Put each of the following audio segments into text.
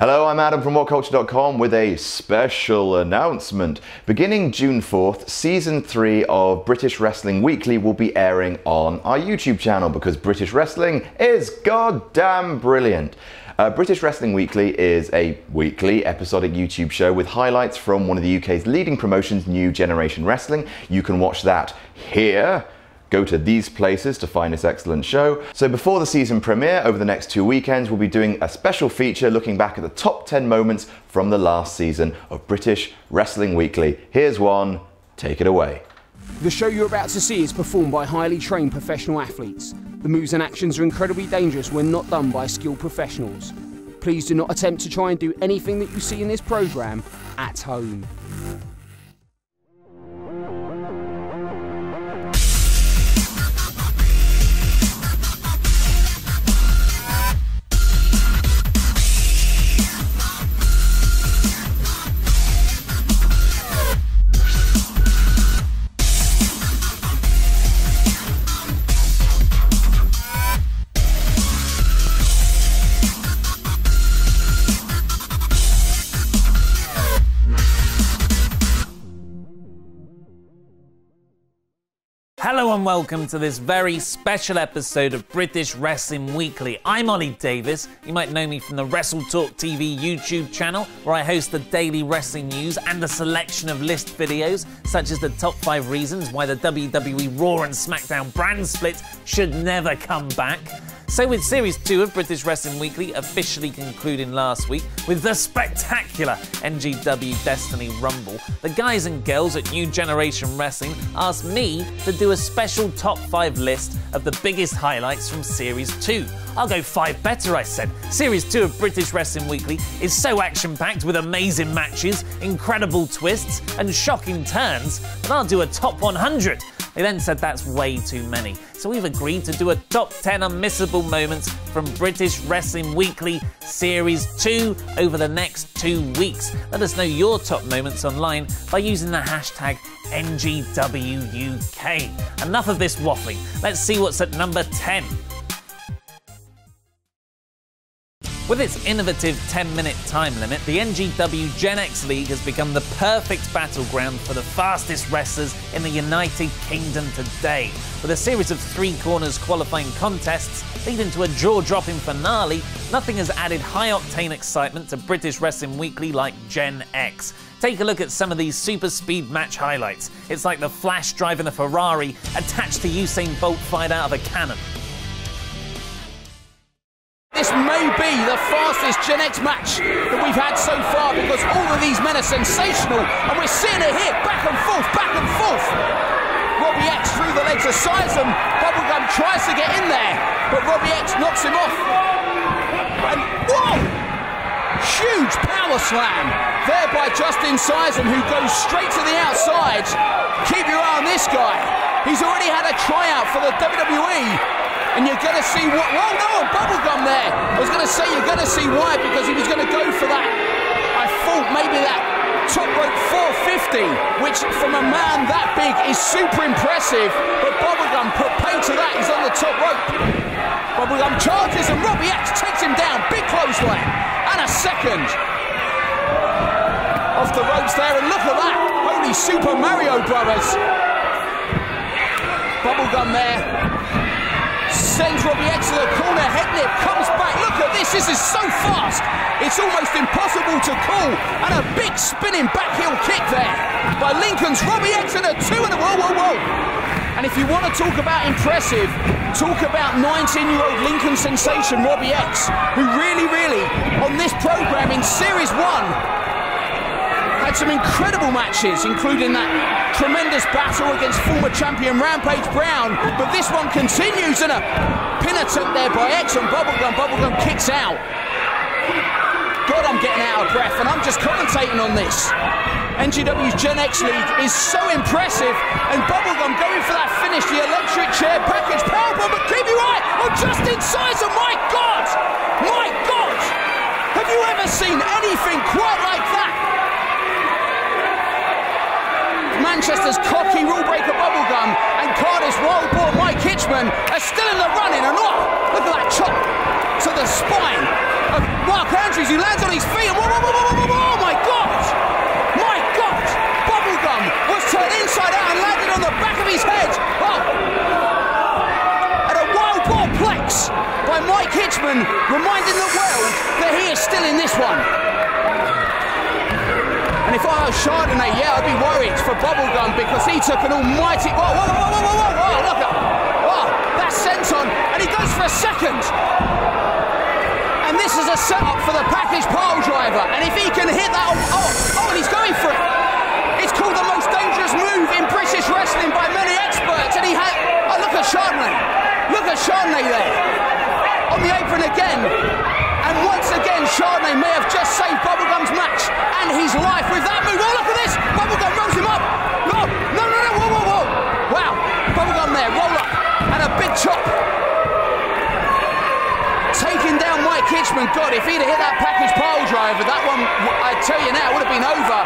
Hello, I'm Adam from WhatCulture.com with a special announcement. Beginning June 4th, Season 3 of British Wrestling Weekly will be airing on our YouTube channel because British Wrestling is goddamn brilliant. British Wrestling Weekly is a weekly episodic YouTube show with highlights from one of the UK's leading promotions, New Generation Wrestling. You can watch that here. Go to these places to find this excellent show. So before the season premiere, over the next 2 weekends, we'll be doing a special feature looking back at the top 10 moments from the last season of British Wrestling Weekly. Here's one, take it away. The show you're about to see is performed by highly trained professional athletes. The moves and actions are incredibly dangerous when not done by skilled professionals. Please do not attempt to try and do anything that you see in this programme at home. Hello and welcome to this very special episode of British Wrestling Weekly. I'm Ollie Davis. You might know me from the Wrestle Talk TV YouTube channel, where I host the daily wrestling news and a selection of list videos, such as the top 5 reasons why the WWE Raw and SmackDown brand split should never come back. So with Series 2 of British Wrestling Weekly officially concluding last week with the spectacular NGW Destiny Rumble, the guys and girls at New Generation Wrestling asked me to do a special top 5 list of the biggest highlights from Series 2. I'll go 5 better, I said. Series 2 of British Wrestling Weekly is so action-packed with amazing matches, incredible twists and shocking turns that I'll do a top 100. They then said that's way too many. So we've agreed to do a top 10 unmissable moments from British Wrestling Weekly Series 2 over the next 2 weeks. Let us know your top moments online by using the hashtag NGWUK. Enough of this waffling. Let's see what's at number 10. With its innovative 10-minute time limit, the NGW Gen X League has become the perfect battleground for the fastest wrestlers in the United Kingdom today. With a series of 3 corners qualifying contests leading to a jaw-dropping finale, nothing has added high-octane excitement to British Wrestling Weekly like Gen X. Take a look at some of these super speed match highlights. It's like the Flash driving a Ferrari attached to Usain Bolt fired out of a cannon. This may be the fastest Gen X match that we've had so far because all of these men are sensational and we're seeing it here, back and forth, back and forth. Robbie X through the legs of Sizem. Bubblegum tries to get in there, but Robbie X knocks him off. And whoa! Huge power slam there by Justin Sizem, who goes straight to the outside. Keep your eye on this guy. He's already had a tryout for the WWE. And you're going to see what... Whoa, no, Bubblegum there. I was going to say you're going to see why, because he was going to go for that. I thought maybe that top rope 450, which from a man that big is super impressive. But Bubblegum put pay to that. He's on the top rope. Bubblegum charges and Robbie X takes him down. Big clothesline. And a second. Off the ropes there, and look at that. Holy Super Mario Brothers. Bubblegum there. Sends Robbie X to the corner, head nip, comes back. Look at this is so fast. It's almost impossible to call. And a big spinning back heel kick there by Lincoln's Robbie X and a 2 and a whoa. And if you want to talk about impressive, talk about 19-year-old Lincoln sensation Robbie X, who really, on this program in Series 1, had some incredible matches, including that tremendous battle against former champion Rampage Brown. But this one continues, and a pin attempt there by X on Bubblegum. Bubblegum kicks out. God, I'm getting out of breath, and I'm just commentating on this. NGW's Gen X League is so impressive, and Bubblegum going for that finish, the electric chair package powerbomb, but keep your eye on Justin Sizem. My God! My God! Have you ever seen anything quite like that? Manchester's cocky rule breaker Bubblegum and Cardiff's wild boar Mike Hitchman are still in the running, and look at that chop to the spine of Mark Andrews, who lands on his feet. winning this one. And if I was Chardonnay, yeah, I'd be worried for Bubblegum because he took an almighty... Whoa, whoa, whoa, whoa, whoa, whoa, whoa, look at... Oh, that's senton, and he goes for a second. And this is a setup for the package pile driver. And if he can hit that... and he's going for it. It's called the most dangerous move in British wrestling by many experts. And he had... Oh, look at Chardonnay. Look at Chardonnay there. On the apron again. And once again, Chardonnay may have just saved Bubblegum's match and his life with that move. Oh, look at this! Bubblegum rolls him up. No, no, no, no, whoa, whoa, whoa. Wow, Bubblegum there, roll up, and a big chop. Taking down Mike Hitchman. God, if he'd have hit that package pile driver, that one, I tell you now, would have been over.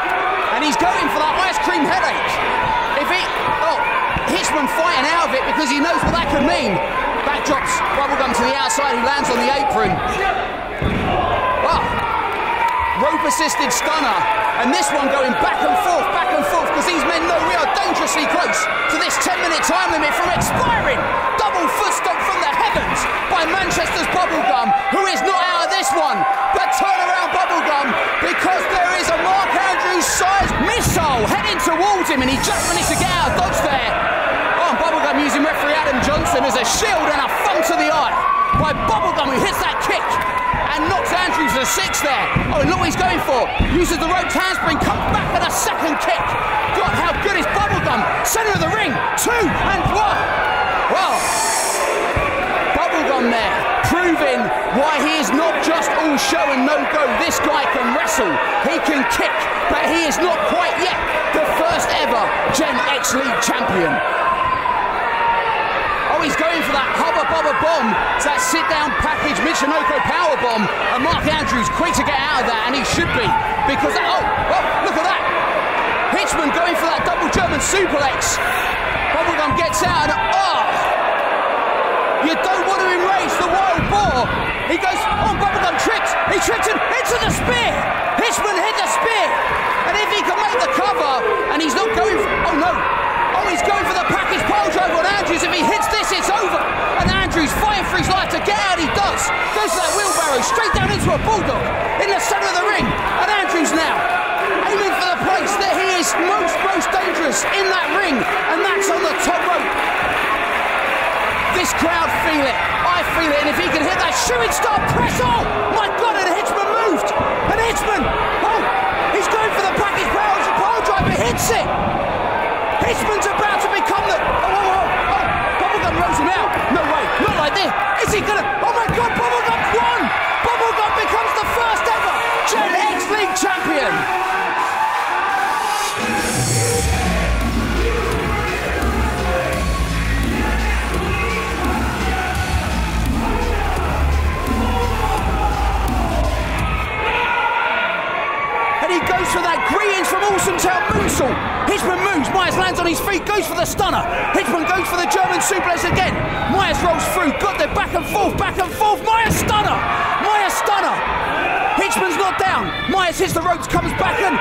And he's going for that ice cream headache. If he, Hitchman fighting out of it because he knows what that could mean. Back drops Bubblegum to the outside, he lands on the apron. Wow. Rope-assisted stunner. And this one going back and forth, because these men know we are dangerously close to this 10-minute time limit from expiring. Double foot stomp from the heavens by Manchester's Bubblegum, who is not out of this one. But turn around Bubblegum, because there is a Mark Andrews-sized missile heading towards him, and he just managed to get out of dodge there. Oh, and Bubblegum using referee Adam Johnson as a shield and a thumb to the eye by Bubblegum, who hits that kick and knocks Andrews to the 6 there. Oh, and look what he's going for. Uses the roped handspring, comes back and a second kick. God, how good is Bubblegum? Centre of the ring, 2 and 1. Well, Bubblegum there, proving why he is not just all show and no go. This guy can wrestle, he can kick, but he is not quite yet the first ever Gen X League champion. Oh, he's going for that Hubba Bubba bomb. It's that sit-down package Michinoku power bomb. And Mark Andrews quick to get out of that, and he should be. Because that, look at that. Hitchman going for that double German suplex. Bubblegum gets out and, you don't want to enrage the wild boar. He goes, Bubblegum tripped. He tripped him into the spear. Hitchman hit the spear. And if he can make the cover, and he's not going for, he's going for the package pile driver on Andrews. If he hits this, it's over. And Andrews fighting for his life to get out. He does. Goes for that wheelbarrow straight down into a bulldog in the centre of the ring. And Andrews now aiming for the place that he is most dangerous in that ring. And that's on the top rope. This crowd feel it. I feel it. And if he can hit that shooting star press, my God, and Hitchman moved. And Hitchman, he's going for the package pile driver. Hits it. Hitchman's about to become the... Bubblegum rolls him out. No way, not like this. Is he gonna... Oh my God, Bubblegum won! Bubblegum becomes the first ever Gen X League champion. And he goes for that greetings from Awesome Town moonsault. Hitchman moves, Myers lands on his feet, goes for the stunner. Hitchman goes for the German suplex again. Myers rolls through, got there, back and forth. Myers stunner. Hitchman's not down. Myers hits the ropes, comes back and,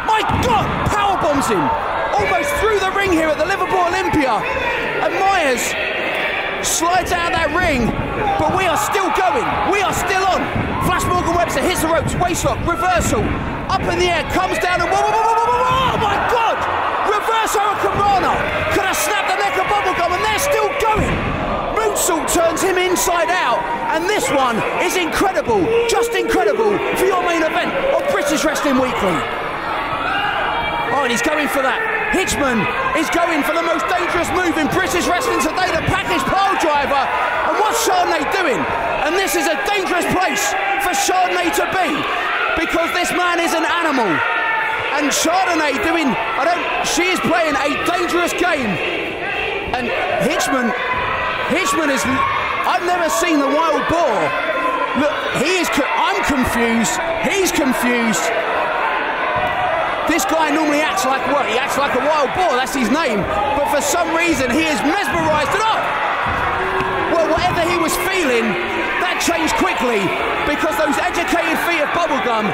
my God, power bombs him. Almost through the ring here at the Liverpool Olympia. And Myers slides out of that ring, but we are still going. We are still on. Flash Morgan Webster hits the ropes, waistlock, reversal. Up in the air, comes down and oh my God! Reverse Hurricanrana! Could have snapped the neck of Bubblegum and they're still going! Moonsault turns him inside out, and this one is incredible, just incredible for your main event of British Wrestling Weekly. Oh, and he's going for that. Hitchman is going for the most dangerous move in British wrestling today, the package pile driver. And what's Chardonnay doing? And this is a dangerous place for Chardonnay to be, because this man is an animal. And Chardonnay she is playing a dangerous game. And Hitchman is, I've never seen the wild boar. Look, I'm confused, he's confused. This guy normally acts like what? He acts like a wild boar, that's his name. But for some reason, he is mesmerised and well, whatever he was feeling, that changed quickly, because those educated feet of Bubblegum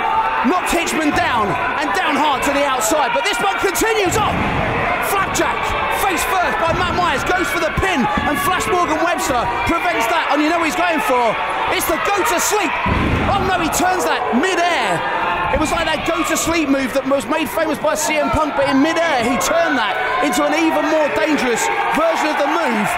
knocked Hitchman down and down hard to the outside, but this one continues on. Flapjack, face first by Matt Myers, goes for the pin, and Flash Morgan Webster prevents that, and you know what he's going for? It's the go to sleep. Oh no, he turns that mid-air. It was like that go-to-sleep move that was made famous by CM Punk, but in mid-air he turned that into an even more dangerous version of the move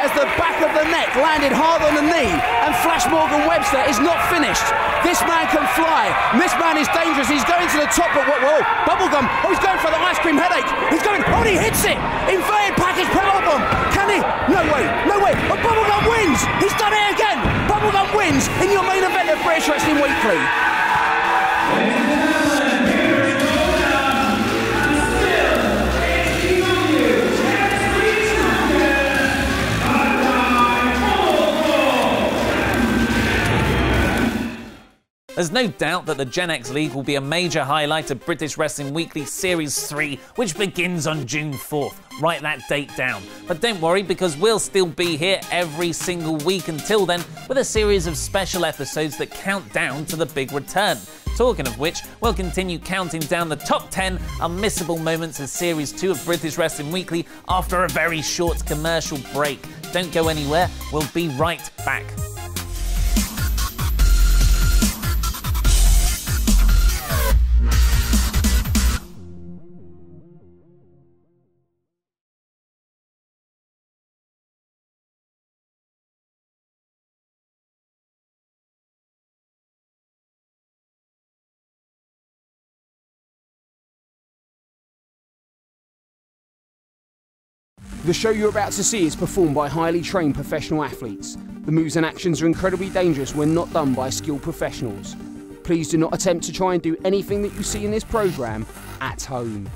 as the back of the neck landed hard on the knee, and Flash Morgan Webster is not finished. This man can fly, and this man is dangerous. He's going to the top, but whoa, bubblegum. Oh, he's going for the ice cream headache. He's going, oh, he hits it. Inverted package powerbomb. Can he? No way, no way. Oh, bubblegum wins. He's done it again. Bubblegum wins in your main event of British Wrestling Weekly. There's no doubt that the Gen X League will be a major highlight of British Wrestling Weekly Series 3, which begins on June 4th. Write that date down. But don't worry, because we'll still be here every single week until then with a series of special episodes that count down to the big return. Talking of which, we'll continue counting down the top 10 unmissable moments of Series 2 of British Wrestling Weekly after a very short commercial break. Don't go anywhere, we'll be right back. The show you're about to see is performed by highly trained professional athletes. The moves and actions are incredibly dangerous when not done by skilled professionals. Please do not attempt to try and do anything that you see in this program at home.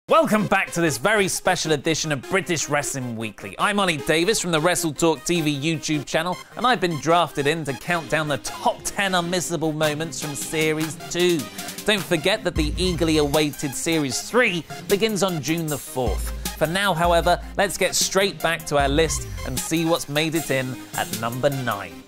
Welcome back to this very special edition of British Wrestling Weekly. I'm Ollie Davis from the Wrestle Talk TV YouTube channel, and I've been drafted in to count down the top 10 unmissable moments from Series 2. Don't forget that the eagerly awaited Series 3 begins on June the 4th. For now, however, let's get straight back to our list and see what's made it in at number 9.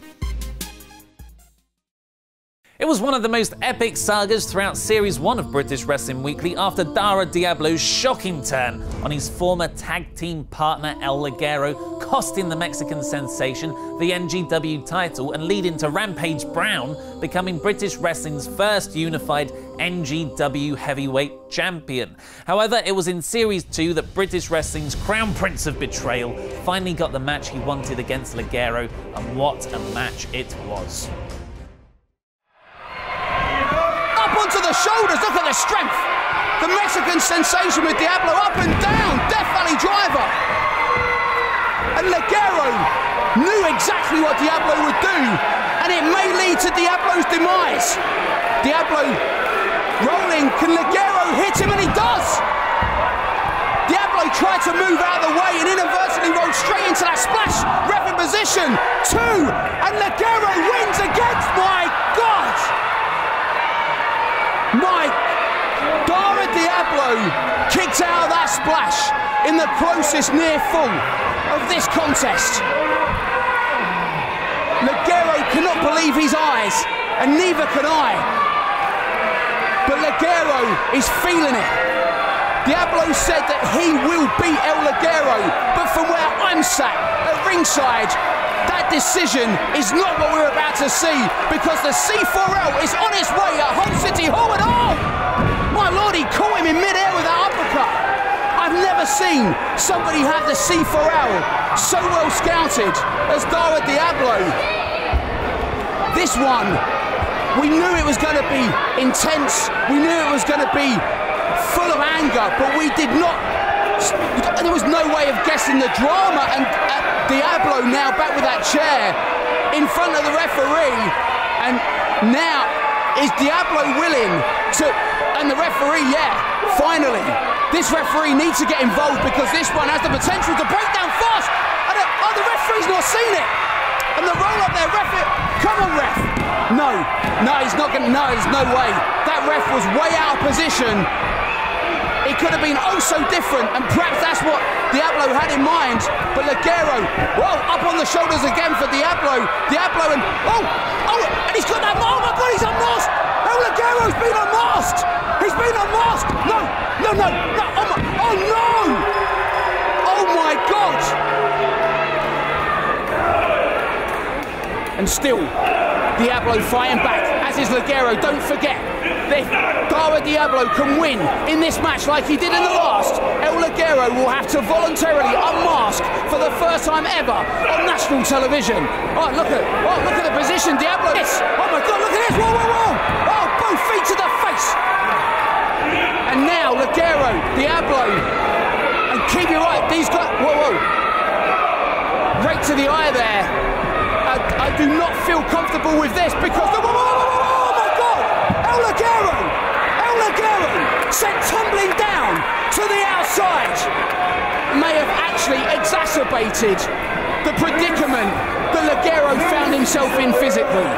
It was one of the most epic sagas throughout Series 1 of British Wrestling Weekly after Dara Diablo's shocking turn on his former tag team partner El Ligero, costing the Mexican sensation the NGW title and leading to Rampage Brown becoming British Wrestling's first unified NGW heavyweight champion. However, it was in Series 2 that British Wrestling's Crown Prince of Betrayal finally got the match he wanted against Ligero, and what a match it was. Onto the shoulders, look at the strength. The Mexican sensation with Diablo up and down, Death Valley driver. And Ligero knew exactly what Diablo would do, and it may lead to Diablo's demise. Diablo rolling, can Ligero hit him? And he does. Diablo tried to move out of the way and inadvertently rolled straight into that splash. Ref in position, 2, and Ligero wins against, my God! Dara Diablo kicked out of that splash in the closest near full of this contest. Ligero cannot believe his eyes, and neither can I. But Ligero is feeling it. Diablo said that he will beat El Ligero, but from where I'm sat at ringside, that decision is not what we're about to see, because the C4L is on its way at Hull City Hall, and oh, my lord, he caught him in mid-air with that uppercut. I've never seen somebody have the C4L so well scouted as Dara Diablo. This one, we knew it was going to be intense, we knew it was going to be full of anger, but we did not, there was no way of guessing the drama, and Diablo now back with that chair in front of the referee, and now is Diablo willing to, and the referee, yeah, finally, this referee needs to get involved, because this one has the potential to break down fast, and the referee's not seen it, and the roll up there, come on ref, no, he's not going to, no, there's no way, that ref was way out of position. It could have been oh so different, and perhaps what Diablo had in mind. But Ligero, well, up on the shoulders again for Diablo. Diablo and, and he's got that, oh my God, he's unmasked. El Ligero's been unmasked. He's been unmasked. No, oh no. Oh my God. And still, Diablo fighting back, as is Ligero. Don't forget, if Dara Diablo can win in this match like he did in the last, El Ligero will have to voluntarily unmask for the first time ever on national television. Oh, look at the position, Diablo. Yes. Oh my God, look at this. Whoa. Oh, both feet to the face. And now Ligero, Diablo, and keep it right. These guys, whoa. Right to the eye there. I do not feel comfortable with this because oh my God! El Ligero sent tumbling down to the outside. May have actually exacerbated the predicament that Ligero found himself in physically,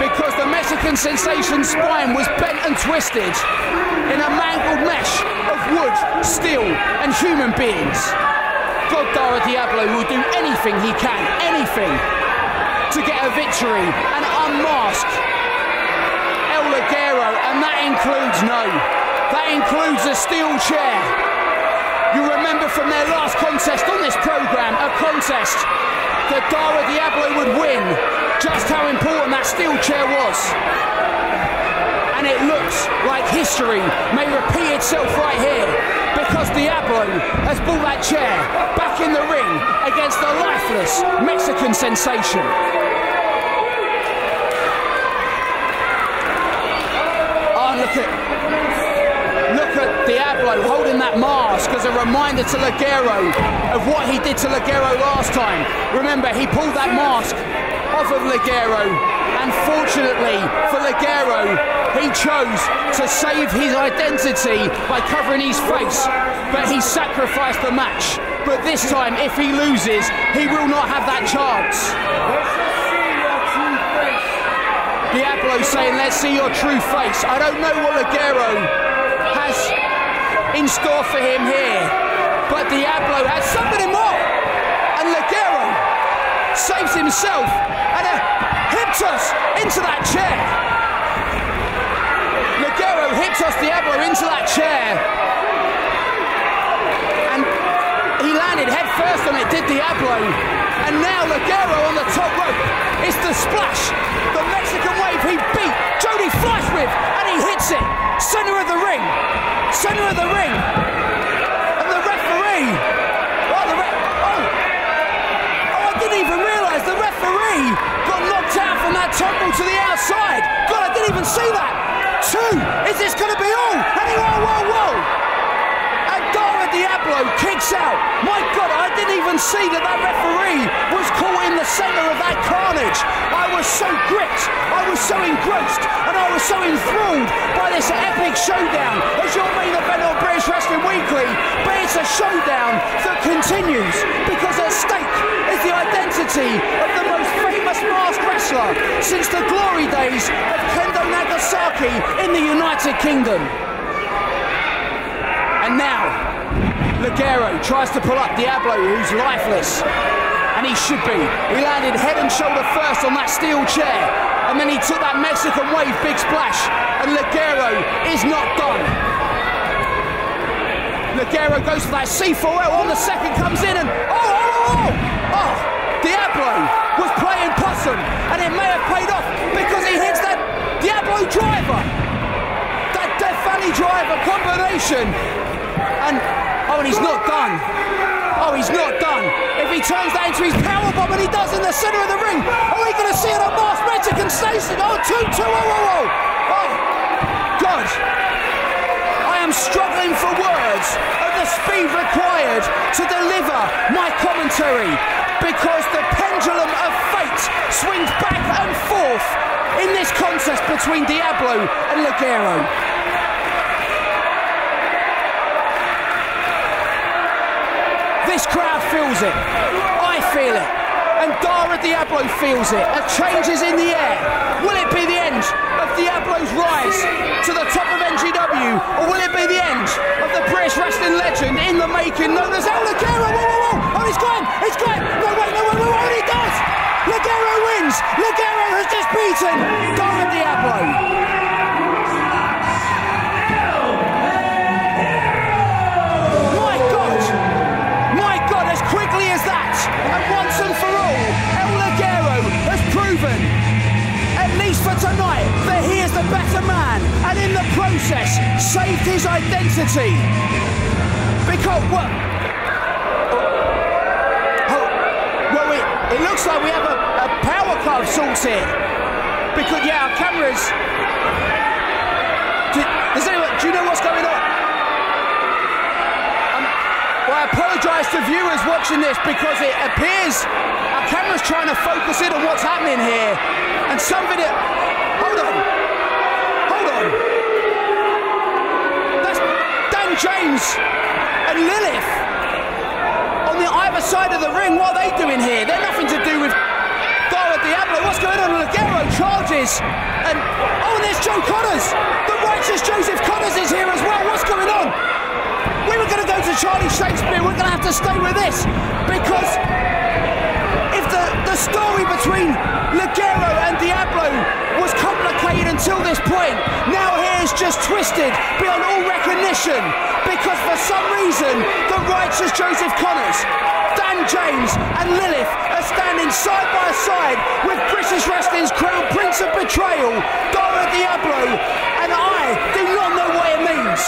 because the Mexican sensation's spine was bent and twisted in a mangled mesh of wood, steel, and human beings. God, Dara Diablo will do anything he can, anything, to get a victory and unmask El Ligero, and that includes a steel chair. You remember from their last contest on this programme, a contest that Dara Diablo would win, just how important that steel chair was. And it looks like history may repeat itself right here, because Diablo has brought that chair back in the ring against the lifeless Mexican sensation. Oh, look at Diablo holding that mask as a reminder to Ligero of what he did to Ligero last time. Remember, he pulled that mask off of Ligero, and fortunately for Ligero, he chose to save his identity by covering his face, but he sacrificed the match. But this time, if he loses, he will not have that chance. Diablo saying, let's see your true face. I don't know what Ligero has in store for him here, but Diablo has something more. And Ligero saves himself and a hip toss into that chair. Ligero hip toss Diablo into that chair, and he landed head first on it, did Diablo. And now Ligero on the top rope. It's the splash, the Mexican wave he beat Jody Fleisch with, and he hits it. Center of the ring. And the referee, I didn't even realise the referee got knocked out from that tumble to the outside. God, I didn't even see that. 2, is this going to be all? And whoa. And Dara Diablo kicks out. My God, I didn't even see that referee was caught in the centre of that carnage. I was so gripped, I was so engrossed, and I was so enthralled by this epic showdown as your main event on British Wrestling Weekly. But it's a showdown that continues, because at stake is the identity of the most famous masked wrestler since the glory days of Kendo Nagasaki in the United Kingdom. And now, Ligero tries to pull up Diablo, who's lifeless. And he should be. He landed head and shoulder first on that steel chair. And then he took that Mexican wave big splash. And Ligero is not done. Ligero goes for that C4L on the second, comes in and... Diablo was playing possum. And it may have paid off because he hits that Diablo driver. That Death Valley driver combination. And he's not done. He's not done. If he turns that into his powerbomb, and he does in the centre of the ring, are we going to see an unmasked Mexican station? 2-2, Oh, God. I am struggling for words of the speed required to deliver my commentary, because the pendulum of fate swings back and forth in this contest between Diablo and Ligero. This crowd feels it. I feel it. and Dara Diablo feels it. A change is in the air. Will it be the end of Diablo's rise to the top of NGW, or will it be the end of the British wrestling legend in the making known as El Ligero? Whoa, whoa, whoa! Oh, he's got him! He's got him! No, wait, no, wait, wait, he does! Ligero wins! Ligero has just beaten Dara Diablo! Tonight that he is the better man, and in the process saved his identity. Because well, it looks like we have a power cut of sorts here. Because yeah, our cameras. Do you know what's going on? Well, I apologise to viewers watching this because it appears our camera's trying to focus in on what's happening here, and something that. Hold on. That's Dan James and Lilith on the either side of the ring. What are they doing here? They're nothing to do with Dara Diablo. What's going on? Ligero charges, and there's Joe Connors. The righteous Joseph Connors is here as well. What's going on? We were going to go to Charlie Shakespeare. We're going to have to stay with this because if the story between Ligero and Diablo was complicated until this point, now here's just twisted beyond all recognition because for some reason the righteous Joseph Connors, Dan James and Lilith are standing side by side with British Wrestling's crown prince of betrayal, Dara Diablo, and I do not know what it means.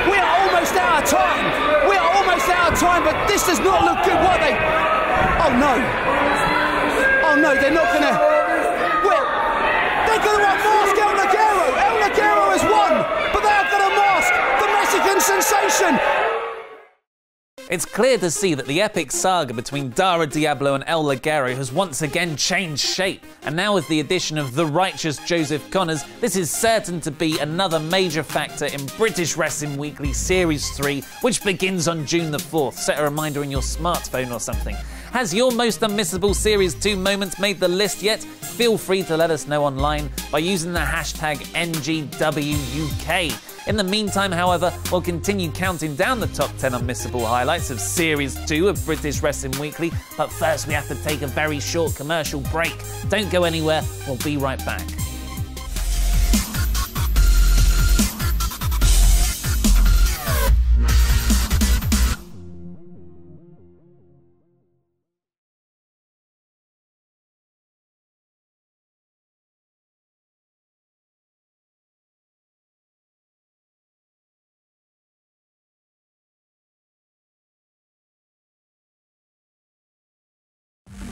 We are almost out of time. We are almost out of time, but this does not look good. What are they? Oh no. Oh no, they're not going to... They're going to unmask El Ligero. El Ligero has won, but they are going to mask the Mexican sensation. It's clear to see that the epic saga between Dara Diablo and El Ligero has once again changed shape, and now with the addition of the righteous Joseph Connors, this is certain to be another major factor in British Wrestling Weekly Series 3, which begins on June the 4th. Set a reminder in your smartphone or something. Has your most unmissable Series 2 moments made the list yet? Feel free to let us know online by using the hashtag NGWUK. In the meantime, however, we'll continue counting down the top 10 unmissable highlights of Series 2 of British Wrestling Weekly, but first we have to take a very short commercial break. Don't go anywhere, we'll be right back.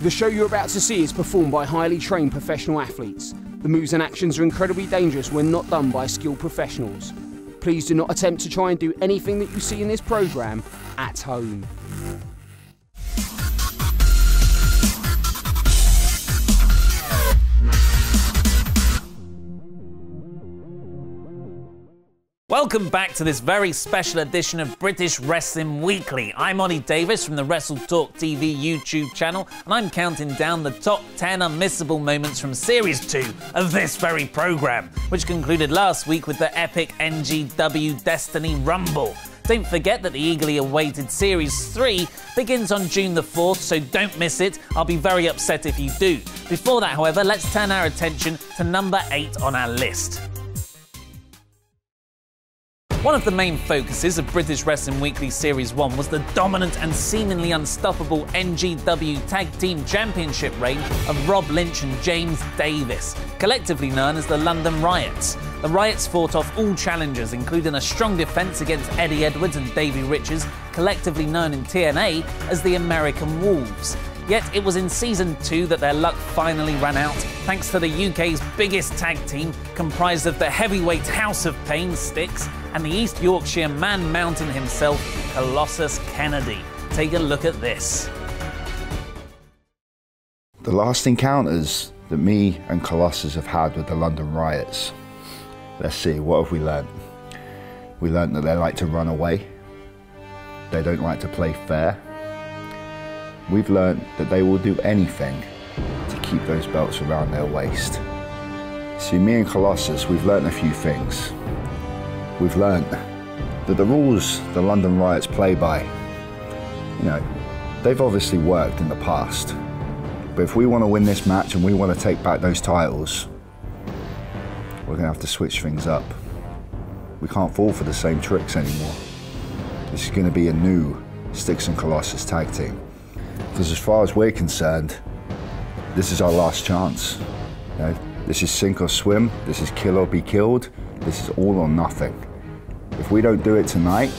The show you're about to see is performed by highly trained professional athletes. The moves and actions are incredibly dangerous when not done by skilled professionals. Please do not attempt to try and do anything that you see in this programme at home. Welcome back to this very special edition of British Wrestling Weekly. I'm Ollie Davis from the Wrestle Talk TV YouTube channel, and I'm counting down the top 10 unmissable moments from Series 2 of this very programme, which concluded last week with the epic NGW Destiny Rumble. Don't forget that the eagerly awaited Series 3 begins on June the 4th, so don't miss it. I'll be very upset if you do. Before that, however, let's turn our attention to number 8 on our list. One of the main focuses of British Wrestling Weekly Series 1 was the dominant and seemingly unstoppable NGW Tag Team Championship reign of Rob Lynch and James Davis, collectively known as the London Riots. The Riots fought off all challengers, including a strong defence against Eddie Edwards and Davey Richards, collectively known in TNA as the American Wolves. Yet it was in Season 2 that their luck finally ran out, thanks to the UK's biggest tag team, comprised of the heavyweight House of Pain, Styx, and the East Yorkshire Man Mountain himself, Colossus Kennedy. Take a look at this. The last encounters that me and Colossus have had with the London Riots. Let's see, what have we learnt? We learnt that they like to run away. They don't like to play fair. we've learned that they will do anything to keep those belts around their waist. See, me and Colossus, we've learned a few things. We've learned that the rules the London Riots play by, you know, they've obviously worked in the past. But if we want to win this match and we want to take back those titles, we're going to have to switch things up. We can't fall for the same tricks anymore. This is going to be a new Styx and Colossus tag team. Because as far as we're concerned, this is our last chance. You know, this is sink or swim, this is kill or be killed, this is all or nothing. If we don't do it tonight,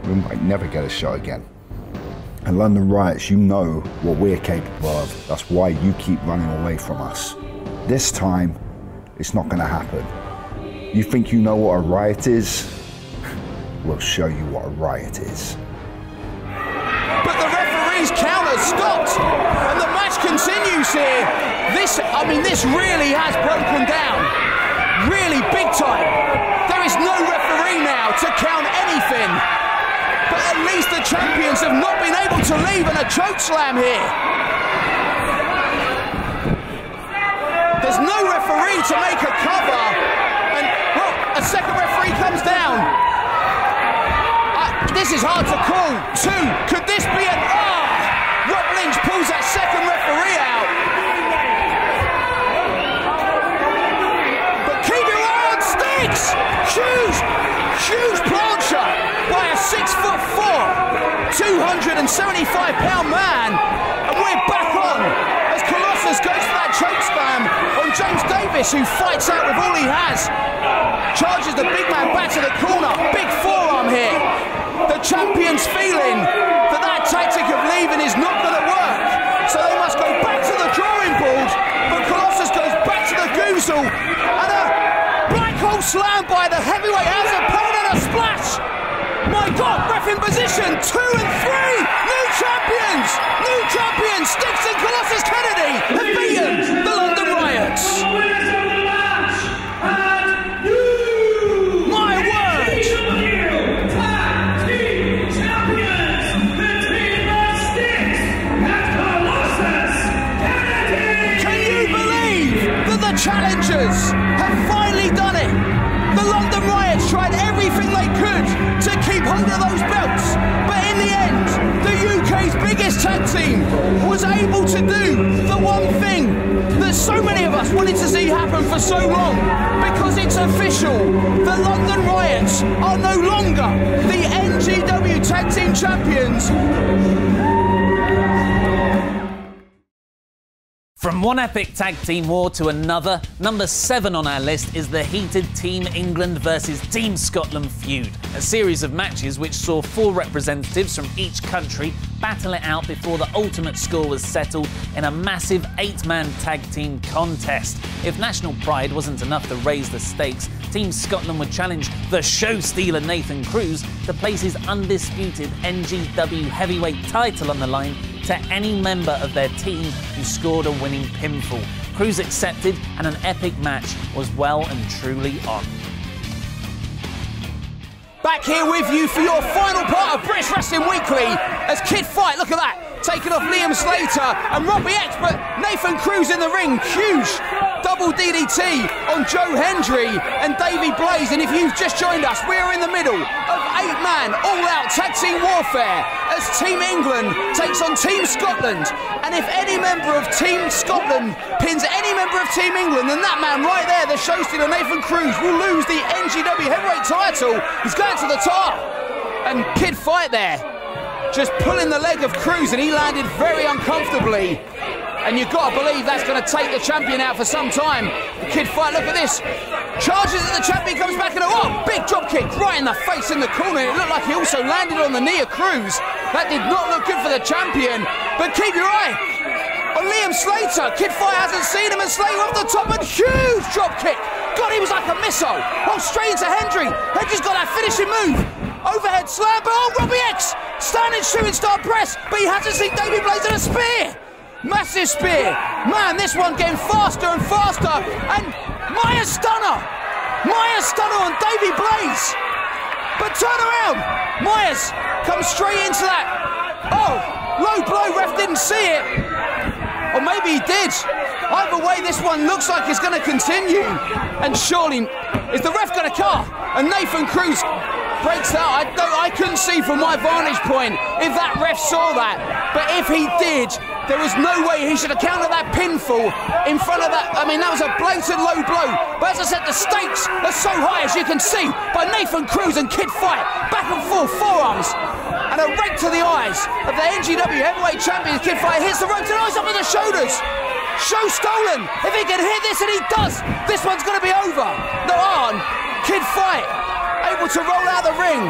we might never get a shot again. And London Riots, you know what we're capable of. That's why you keep running away from us. This time, it's not going to happen. You think you know what a riot is? We'll show you what a riot is. But the referee's counter stopped, and the match continues here. This really has broken down. Really big time. There is no referee now to count anything. But at least the champions have not been able to leave in a chokeslam here. There's no referee to make a cover. And, well, a second referee comes down. This is hard to call. 2. Could this be an... Rob Lynch pulls that second referee out. But keep your eye on Styx. Huge plancher by a 6'4", 275-pound man. And we're back on as Colossus goes for that chokeslam on James Davis, who fights out with all he has. Charges the big man back to the corner. Big forearm here. The champion's feeling that that tactic of leaving is not going to work. So they must go back to the drawing board. But Colossus goes back to the goozle. And a black hole slam by the heavyweight has opponent, a splash. My God, ref in position. 2 and 3. New champions. New champions. Styx and Colossus Kennedy have beaten the London Riots. Challengers have finally done it. The London Riots tried everything they could to keep hold of those belts, but in the end, the UK's biggest tag team was able to do the one thing that so many of us wanted to see happen for so long, because it's official. The London Riots are no longer the NGW Tag Team Champions. From one epic tag team war to another, number 7 on our list is the heated Team England versus Team Scotland feud. A series of matches which saw 4 representatives from each country battle it out before the ultimate score was settled in a massive 8-man tag team contest. If national pride wasn't enough to raise the stakes, Team Scotland would challenge the show stealer Nathan Cruz to place his undisputed NGW heavyweight title on the line to any member of their team who scored a winning pinfall. Cruz accepted, and an epic match was well and truly on. Back here with you for your final part of British Wrestling Weekly as Kid Fight, look at that, taking off Liam Slater and Robbie X, but Nathan Cruz in the ring, huge double DDT on Joe Hendry and Davey Blaze. And if you've just joined us, we are in the middle of 8-man all-out tag team warfare as Team England takes on Team Scotland. And if any member of Team Scotland pins any member of Team England, then that man right there, the show stealer Nathan Cruz, will lose the NGW heavyweight title. He's going to the top. And Kid Fight there, just pulling the leg of Cruz, and he landed very uncomfortably. And you've got to believe that's going to take the champion out for some time. The Kid Fight, look at this. Charges at the champion, comes back and big drop kick right in the face in the corner. It looked like he also landed on the knee of Cruz. That did not look good for the champion. But keep your eye on Liam Slater. Kid Fight hasn't seen him, and Slater off the top, and huge drop kick. God, he was like a missile. Straight into Hendry. Hendry's got that finishing move. Overhead slam, but Robbie X, standing shooting star press, but he hasn't seen Davey Blaze in a spear. Massive spear. Man, this one getting faster and faster. And Maya Stunner on Davey Blaze. But turn around. Myers comes straight into that Oh, low blow, ref didn't see it. Or maybe he did. Either way, this one looks like it's going to continue. And surely, is the ref going to cut? And Nathan Cruz breaks out. I couldn't see from my vantage point if that ref saw that. But if he did, there was no way he should have counted that pinfall in front of that. I mean, that was a blatant low blow. But as I said, the stakes are so high, as you can see, by Nathan Cruz and Kid Fight. Back and forth, forearms. And a rake to the eyes of the NGW heavyweight champion. Kid Fight hits the rope to the eyes up with the shoulders. Show stolen. If he can hit this, and he does, this one's going to be over. No on. Kid Fight able to roll out the ring.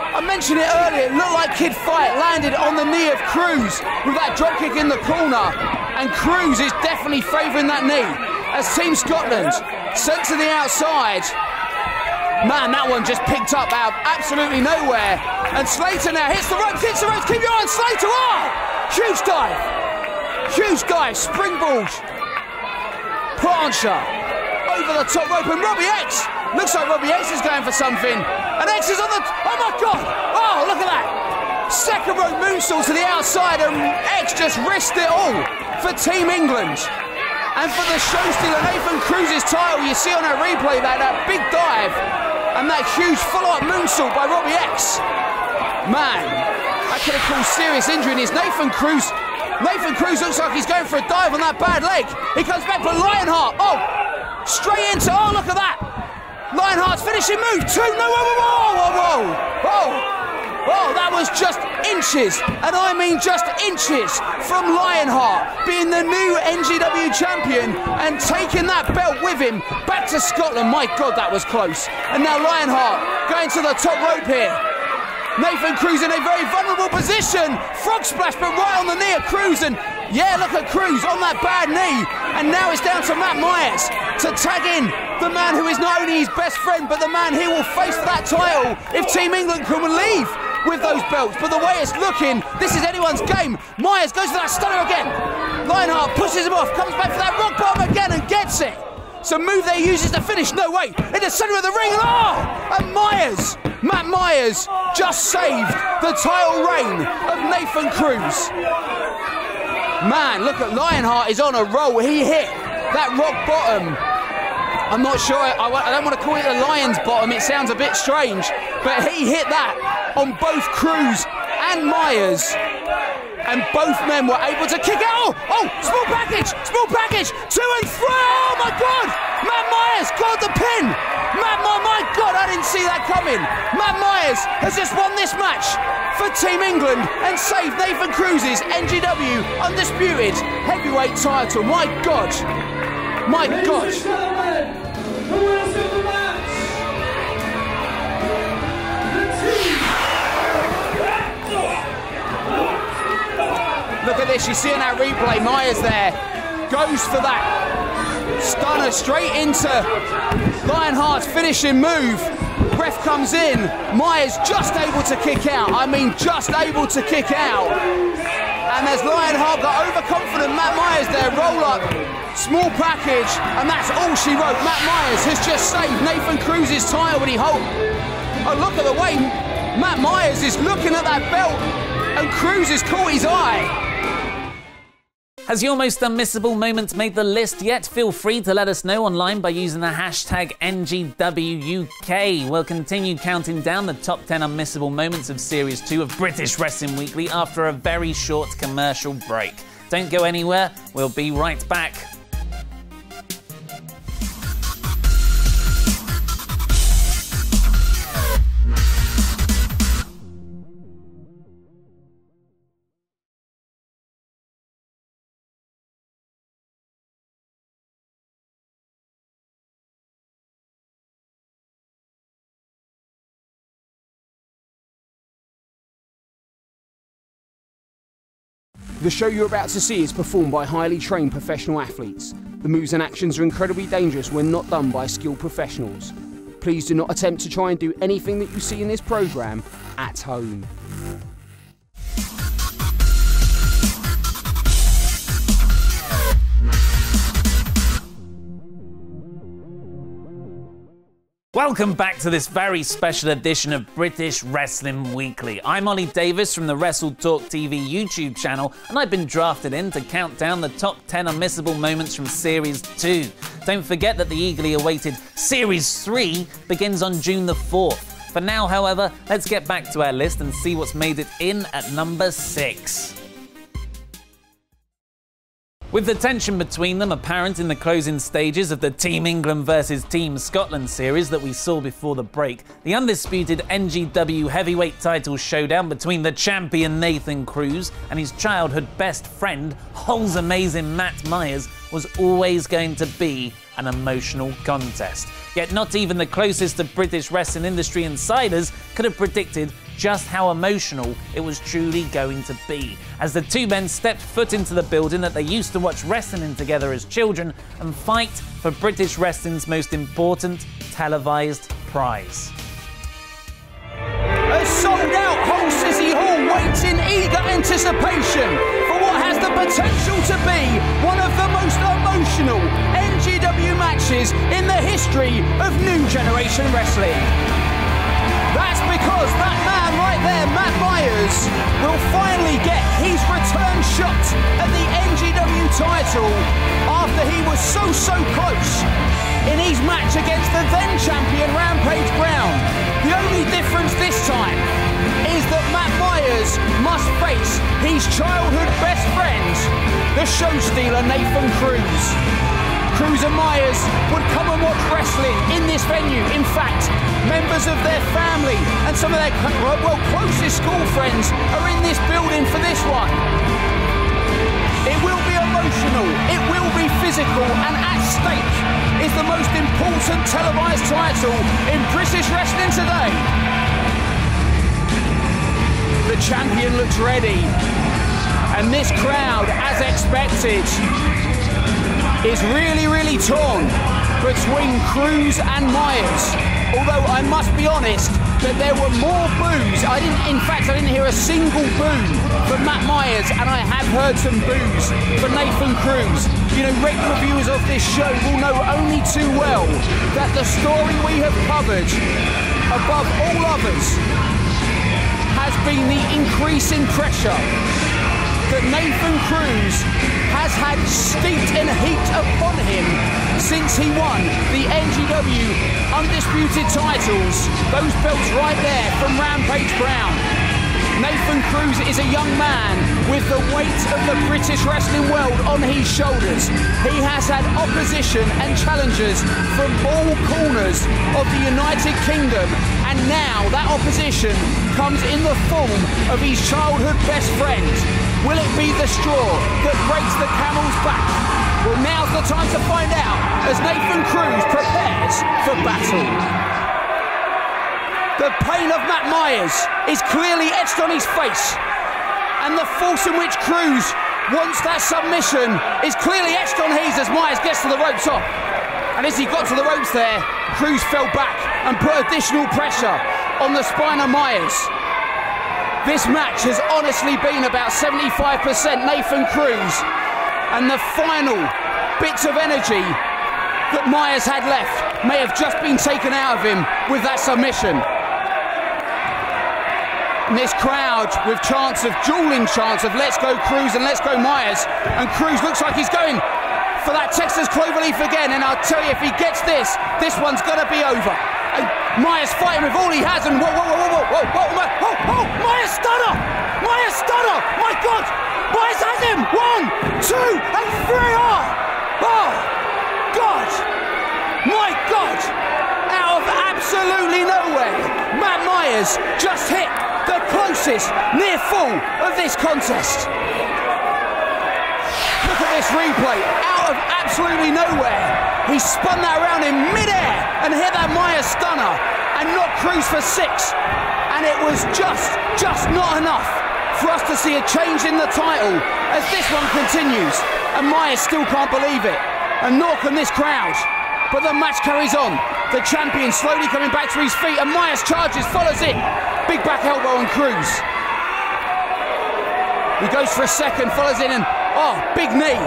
I mentioned it earlier, it looked like Kid Fight landed on the knee of Cruz with that dropkick in the corner. And Cruz is definitely favouring that knee. As Team Scotland sent to the outside. Man, that one just picked up out of absolutely nowhere. And Slater now hits the ropes, keep your eye on Slater. Oh! Huge dive. Huge dive, springboard. Plancher over the top rope, and Robbie X. Looks like Robbie X is going for something. And X is on the... Oh my God! Oh, look at that! Second rope moonsault to the outside, and X just risked it all for Team England. And for the show stealer, Nathan Cruz's title, you see on that replay that big dive and that huge follow-up moonsault by Robbie X. Man, that could have caused serious injury in his Nathan Cruz. Nathan Cruz looks like he's going for a dive on that bad leg. He comes back for Lionheart. Oh, straight into... Oh, look at that. Lionheart's finishing move. Two. No, whoa. Oh, that was just inches, and I mean just inches, from Lionheart being the new NGW champion and taking that belt with him back to Scotland. My God, that was close. And now Lionheart going to the top rope here. Nathan Cruz in a very vulnerable position. Frog splash, but right on the knee of Cruz. And yeah, look at Cruz on that bad knee. And now it's down to Matt Myers to tag in the man who is not only his best friend, but the man he will face for that title if Team England can leave with those belts. But the way it's looking, this is anyone's game. Myers goes for that stunner again. Lionheart pushes him off, comes back for that rock bottom again and gets it. So move there, uses the finish. No way. In the centre of the ring. Oh! And Matt Myers just saved the title reign of Nathan Cruz. Man, look at Lionheart is on a roll. He hit that rock bottom. I'm not sure, I don't want to call it a lion's bottom, it sounds a bit strange, but he hit that on both Cruz and Myers, and both men were able to kick out. Oh, small package, 2 and 3, oh my God, Matt Myers got the pin. My God, I didn't see that coming. Matt Myers has just won this match for Team England and saved Nathan Cruz's NGW Undisputed Heavyweight title. My God. Look at this, you see in that replay, Myers there goes for that stunner straight into Lionheart's finishing move. Ref comes in, Myers just able to kick out. I mean, just able to kick out. And as Lionheart got overconfident, Matt Myers there, roll up, small package, and that's all she wrote. Matt Myers has just saved Nathan Cruz's title when he holds. Oh, look at the way Matt Myers is looking at that belt, and Cruz has caught his eye. Has your most unmissable moment made the list yet? Feel free to let us know online by using the hashtag NGWUK. We'll continue counting down the top 10 unmissable moments of Series 2 of British Wrestling Weekly after a very short commercial break. Don't go anywhere, we'll be right back. The show you're about to see is performed by highly trained professional athletes. The moves and actions are incredibly dangerous when not done by skilled professionals. Please do not attempt to try and do anything that you see in this programme at home. Welcome back to this very special edition of British Wrestling Weekly. I'm Ollie Davis from the Wrestle Talk TV YouTube channel, and I've been drafted in to count down the top 10 unmissable moments from Series 2. Don't forget that the eagerly awaited Series 3 begins on June the 4th. For now, however, let's get back to our list and see what's made it in at number 6. With the tension between them apparent in the closing stages of the Team England vs Team Scotland series that we saw before the break, the undisputed NGW heavyweight title showdown between the champion Nathan Cruz and his childhood best friend, Hull's amazing Matt Myers, was always going to be an emotional contest. Yet not even the closest of British wrestling industry insiders could have predicted just how emotional it was truly going to be, as the two men stepped foot into the building that they used to watch wrestling in together as children and fight for British wrestling's most important televised prize. A sold-out Hull City Hall waits in eager anticipation for what has the potential to be one of the most emotional NGW matches in the history of new generation wrestling. That's because that man right there, Matt Myers, will finally get his return shot at the NGW title after he was so close in his match against the then champion Rampage Brown. The only difference this time is that Matt Myers must face his childhood best friend, the show stealer Nathan Cruz. Cruz and Myers would come and watch wrestling in this venue. In fact, members of their family and some of their closest school friends are in this building for this one. It will be emotional, it will be physical, and at stake is the most important televised title in British wrestling today. The champion looks ready, and this crowd, as expected, is really torn between Cruz and Myers. Although I must be honest that there were more boos. I didn't hear a single boo for Matt Myers, and I have heard some boos for Nathan Cruz. You know, regular viewers of this show will know only too well that the story we have covered, above all others, has been the increasing pressure that Nathan Cruz has had steeped in heat upon him since he won the NGW Undisputed titles, those belts right there from Rampage Brown. Nathan Cruz is a young man with the weight of the British wrestling world on his shoulders. He has had opposition and challengers from all corners of the United Kingdom, and now that opposition comes in the form of his childhood best friend. Will it be the straw that breaks the camel's back? Well, now's the time to find out as Nathan Cruz prepares for battle. The pain of Matt Myers is clearly etched on his face, and the force in which Cruz wants that submission is clearly etched on his as Myers gets to the rope top. And as he got to the ropes there, Cruz fell back and put additional pressure on the spine of Myers. This match has honestly been about 75% Nathan Cruz, and the final bits of energy that Myers had left may have just been taken out of him with that submission. And this crowd with dueling chants of let's go Cruz and let's go Myers, and Cruz looks like he's going for that Texas Cloverleaf again, and I'll tell you, if he gets this one's gonna be over. And Myers fighting with all he has, and whoa, Myers stunner! Myers stunner! My God! Myers has him! 1, 2, and 3! Oh, God! My God! Out of absolutely nowhere, Matt Myers just hit the closest near fall of this contest. Look at this replay. Out of absolutely nowhere, he spun that around in midair and hit that Myers stunner and knocked Cruz for 6. And it was just not enough for us to see a change in the title as this one continues. And Myers still can't believe it. And nor can this crowd. But the match carries on. The champion slowly coming back to his feet, and Myers charges, follows in. Big back elbow on Cruz. He goes for a second, follows in, and big knee.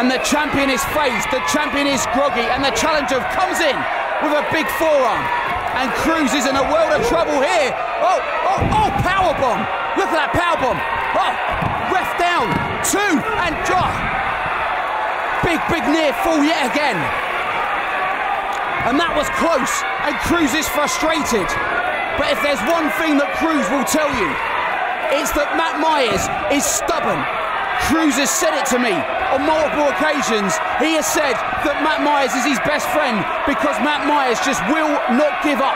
And the champion is phased, the champion is groggy, and the challenger comes in with a big forearm. And Cruz is in a world of trouble here. Oh, powerbomb. Look at that powerbomb. Oh, ref down. 2 and big near fall yet again. And that was close. And Cruz is frustrated. But if there's one thing that Cruz will tell you, it's that Matt Myers is stubborn. Cruz has said it to me on multiple occasions. He has said that Matt Myers is his best friend because Matt Myers just will not give up.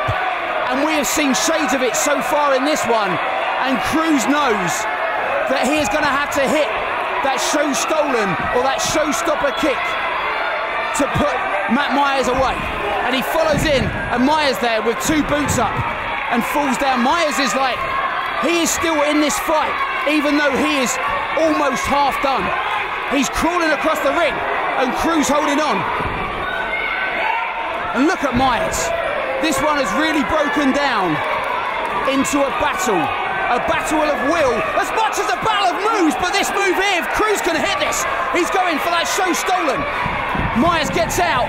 And we have seen shades of it so far in this one. And Cruz knows that he is going to have to hit that show stolen or that showstopper kick to put Matt Myers away. And he follows in, and Myers there with 2 boots up and falls down. Myers is like, he is still in this fight, even though he is almost half done. He's crawling across the ring, and Cruz holding on. And look at Myers. This one has really broken down into a battle of will, as much as a battle of moves. But this move here, if Cruz can hit this, he's going for that show stolen. Myers gets out.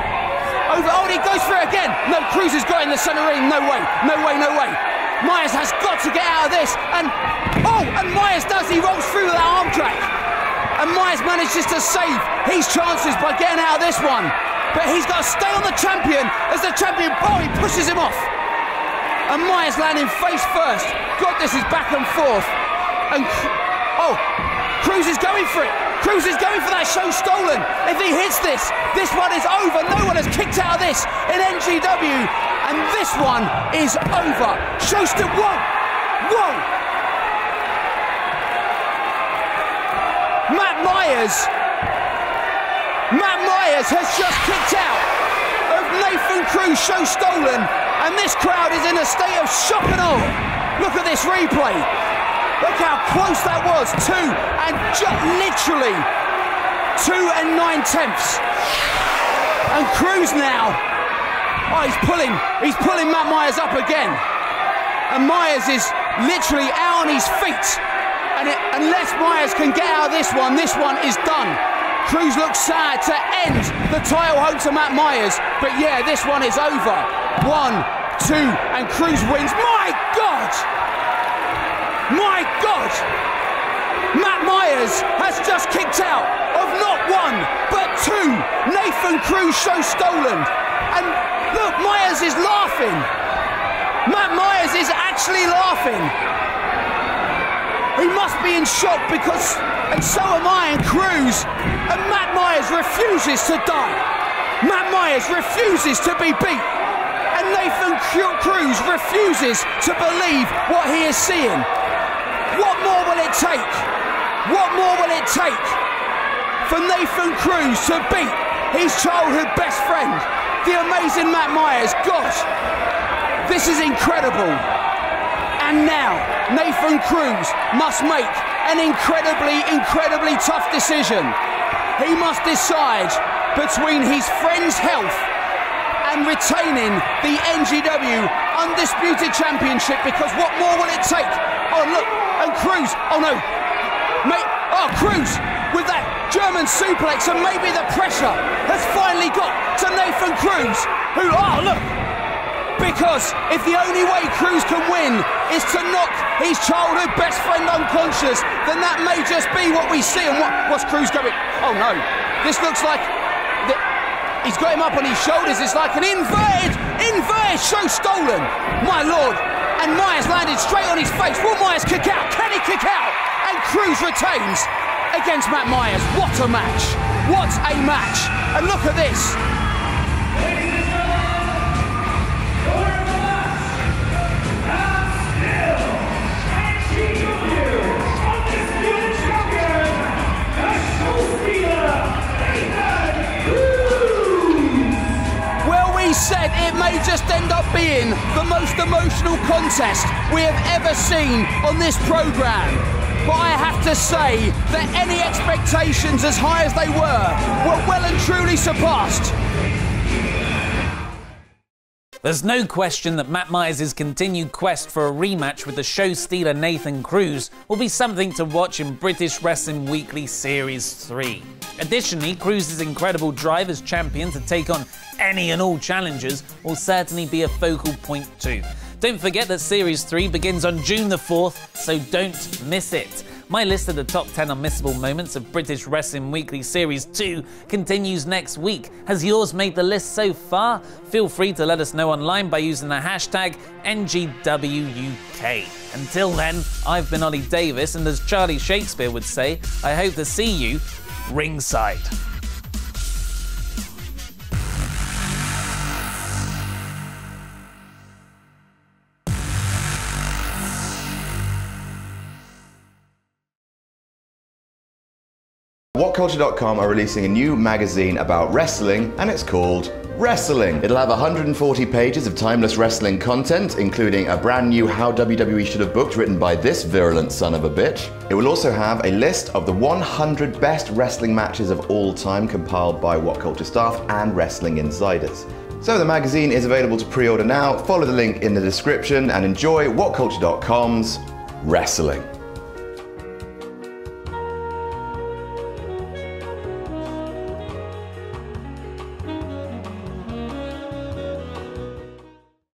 He goes for it again. No, Cruz has got in the center ring. No way. Myers has got to get out of this. And Myers does. He rolls through with that arm drag. And Myers manages to save his chances by getting out of this one. But he's got to stay on the champion as the champion. He pushes him off. And Myers landing face first. God, this is back and forth. And Cruz is going for it. Cruz is going for that show stolen. If he hits this one is over. No one has kicked out of this in NGW. And this one is over. Whoa! Matt Myers has just kicked out of Nathan Cruz show stolen. And this crowd is in a state of shock and awe. Look at this replay. Look how close that was. 2 and literally 2 and 9/10. And Cruz now, he's pulling Matt Myers up again. And Myers is literally out on his feet. And unless Myers can get out of this one is done. Cruz looks sad to end the title hold to Matt Myers. But yeah, this one is over. 1, 2, and Cruz wins. My God! Matt Myers has just kicked out of not 1, but 2 Nathan Cruz show stolen. And look, Myers is laughing. Matt Myers is actually laughing. He must be in shock because, and so am I, and Cruz. And Matt Myers refuses to die. Matt Myers refuses to be beat. And Nathan Cruz refuses to believe what he is seeing. What more will it take? What more will it take for Nathan Cruz to beat his childhood best friend, the amazing Matt Myers? God, this is incredible. And now Nathan Cruz must make an incredibly tough decision. He must decide between his friend's health and retaining the NGW Undisputed Championship, because what more will it take? Oh look, and Cruz, oh no, Cruz with that German suplex, and maybe the pressure has finally got to Nathan Cruz, who, oh look, because if the only way Cruz can win is to knock his childhood best friend unconscious, then that may just be what we see. And what's Cruz going? Oh no, this looks like he's got him up on his shoulders. It's like an inverted show stolen. My Lord. And Myers landed straight on his face. Will Myers kick out? Can he kick out? And Cruz retains against Matt Myers. What a match. What a match. And look at this. Said it may just end up being the most emotional contest we have ever seen on this programme. But I have to say that any expectations, as high as they were well and truly surpassed. There's no question that Matt Myers' continued quest for a rematch with the show stealer Nathan Cruz will be something to watch in British Wrestling Weekly Series 3. Additionally, Cruz's incredible drive as champion to take on any and all challengers will certainly be a focal point too. Don't forget that Series 3 begins on June the 4th, so don't miss it. My list of the top 10 unmissable moments of British Wrestling Weekly Series 2 continues next week. Has yours made the list so far? Feel free to let us know online by using the hashtag NGWUK. Until then, I've been Ollie Davis, and as Charlie Shakespeare would say, I hope to see you ringside. WhatCulture.com are releasing a new magazine about wrestling, and it's called Wrestling. It'll have 140 pages of timeless wrestling content, including a brand new How WWE Should Have Booked written by this virulent son of a bitch. It will also have a list of the 100 best wrestling matches of all time compiled by WhatCulture staff and wrestling insiders. So the magazine is available to pre-order now. Follow the link in the description and enjoy WhatCulture.com's Wrestling.